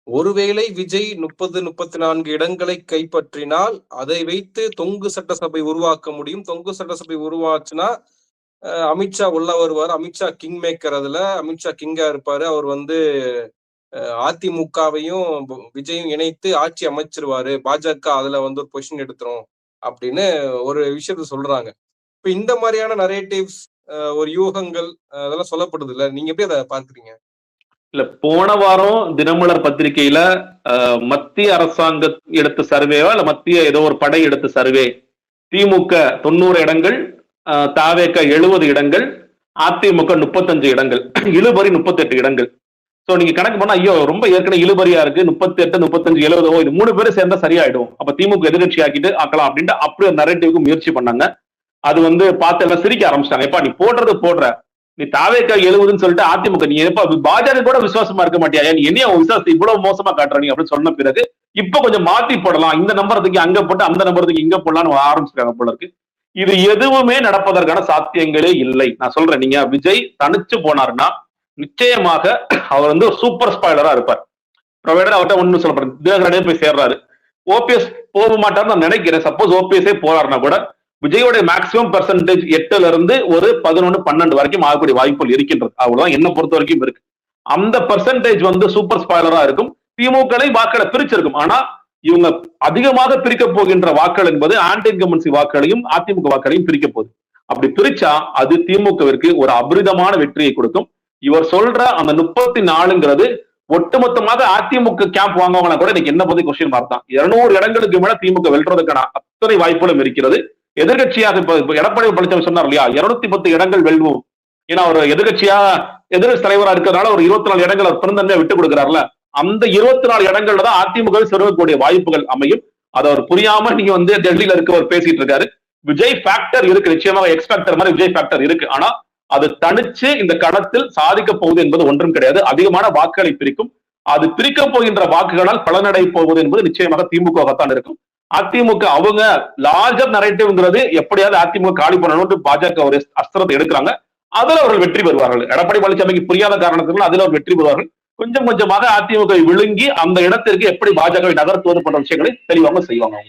ஒருவேளை விஜய் 30, 34 இடங்களை கைப்பற்றினால் அதை வைத்து தொங்கு சட்டசபை உருவாக்க முடியும். தொங்கு சட்டசபை உருவாச்சுன்னா அமித்ஷா உள்ள வருவார். Amit Shah king maker. அதுல அமித்ஷா கிங்கா இருப்பாரு. அவர் வந்து அதிமுகவையும் விஜயும் இணைத்து ஆட்சி அமைச்சிருவாரு. பாஜக அதுல வந்து ஒரு பொசிஷன் எடுத்துரும் அப்படின்னு ஒரு விஷயத்த சொல்றாங்க. இப்ப இந்த மாதிரியான நரேட்டிவ்ஸ், ஒரு யூகங்கள் அதெல்லாம் சொல்லப்படுது இல்ல, நீங்க எப்படி அதை பார்க்குறீங்க? இல்ல, போன வாரம் தினமலர் பத்திரிகையில மத்திய அரசாங்க எடுத்த சர்வேவா இல்ல மத்திய ஏதோ ஒரு படை எடுத்த சர்வே, திமுக 90 இடங்கள், தாவேக 70 இடங்கள், அதிமுக 35 இடங்கள், இழுபறி 38 இடங்கள். சோ நீங்க கணக்கு பண்ணா ஐயோ ரொம்ப ஏற்கனவே இழுபறியா இருக்கு, 38, 35, 70, இது 3 பேரும் சேர்ந்தா சரியாயிடும், அப்ப திமுக எதிர்கட்சி ஆக்கிட்டு ஆக்கலாம் அப்படின்ட்டு அப்படி ஒரு நரேட்டிவ்க்கு முயற்சி பண்ணாங்க. அது வந்து பார்த்து எல்லாம் சிரிக்க ஆரம்பிச்சிட்டாங்க. எப்பா நீ போடுற நீ தாவேக்கா 70ன்னு சொல்லிட்டு அதிமுக நீ எப்ப பாஜக கூட விசுவாசமா இருக்க மாட்டியா, நீ என்ன விசுவாசத்தை இவ்வளவு மோசமா காட்டுற நீ அப்படின்னு சொன்ன பிறகு இப்ப கொஞ்சம் மாத்தி போடலாம், இந்த நம்பரத்துக்கு அங்க போட்டு அந்த நம்பரத்துக்கு இங்க போடலாம்னு ஆரம்பிச்சிருக்காங்க போல இருக்கு. இது எதுவுமே நடப்பதற்கான சாத்தியங்களே இல்லை. நான் சொல்றேன், நீங்க விஜய் தனிச்சு போனாருன்னா நிச்சயமாக அவர் வந்து ஒரு சூப்பர் ஸ்பாய்லரா இருப்பார். ப்ரொவைடர் அவர்கிட்ட ஒண்ணு சொல்லப்படுறது, தினகரனே போய் சேர்றாரு, ஓபிஎஸ் போக மாட்டாருன்னு நான் நினைக்கிறேன். சப்போஸ் ஓபிஎஸ்ஸே போறாருன்னா கூட விஜயோட மேக்சிமம் பெர்சன்டேஜ் 8ல இருந்து ஒரு 11, 12 வரைக்கும் ஆகக்கூடிய வாய்ப்புகள் இருக்கின்றது. அவ்வளவுதான் என்ன பொறுத்த வரைக்கும் இருக்கு. அந்த பெர்சன்டேஜ் வந்து சூப்பர் ஸ்பாய்லரா இருக்கும். திமுக வாக்களை பிரிச்சிருக்கும். ஆனா இவங்க அதிகமாக பிரிக்க போகின்ற வாக்கள் என்பது ஆன்டி இன்கம்பன்சி வாக்குகளையும் அதிமுக வாக்குகளையும் பிரிக்க போகுது. அப்படி பிரிச்சா அது திமுகவிற்கு ஒரு அபரிதமான வெற்றியை கொடுக்கும். இவர் சொல்ற அந்த 34ங்கிறது ஒட்டுமொத்தமாக அதிமுக கேம்ப் வாங்குவாங்கன்னா கூட இன்னைக்கு என்ன பத்தி கொஸ்டின் மார்க் தான். 200 இடங்களுக்கு மேல திமுக வெல்றதுக்கான அத்தனை வாய்ப்புகளும் இருக்கிறது. எதிர்கட்சியாக இப்ப எடப்பாடி பழனிசாமி சொன்னார் இல்லையா, 210 இடங்கள் வெல்வோம். ஏன்னா ஒரு எதிர்கட்சியா எதிர்கட்சி தலைவரா இருக்கிறதுனால ஒரு 24 இடங்கள் அவர் பெருந்தன்மையா விட்டு கொடுக்கிறாருல, அந்த 24 இடங்கள்ல தான் அதிமுகவை செருவக்கூடிய வாய்ப்புகள் அமையும். அதை அவர் புரியாம நீங்க வந்து டெல்லியில இருக்கவர் பேசிட்டு இருக்காரு. விஜய் ஃபேக்டர் இருக்கு, நிச்சயமாக எக்ஸ் ஃபேக்டர் மாதிரி விஜய் ஃபேக்டர் இருக்கு. ஆனா அது தனிச்சு இந்த களத்தில் சாதிக்க போகுது என்பது ஒன்றும் கிடையாது. அதிகமான வாக்குகளை பிரிக்கும். அது பிரிக்க போகின்ற வாக்குகளால் பலனடை போவது என்பது நிச்சயமாக திமுகத்தான் இருக்கும். அதிமுக அவங்க லார்ஜர் நரேட்டிவ்ங்கிறது எப்படியாவது அதிமுக காலி பண்ணணும்னு பாஜக ஒரு அஸ்திரத்தை எடுக்கிறாங்க. அதுல அவர்கள் வெற்றி பெறுவார்கள். எடப்பாடி பழனிசாமிக்கு புரியாத காரணத்தினால் அதுல அவர் வெற்றி பெறுவார்கள். கொஞ்சம் கொஞ்சமாக அதிமுக விழுங்கி அந்த இடத்திற்கு எப்படி பாஜகவை நகர்த்துவது போன்ற விஷயங்களை தெளிவாக செய்வாங்க.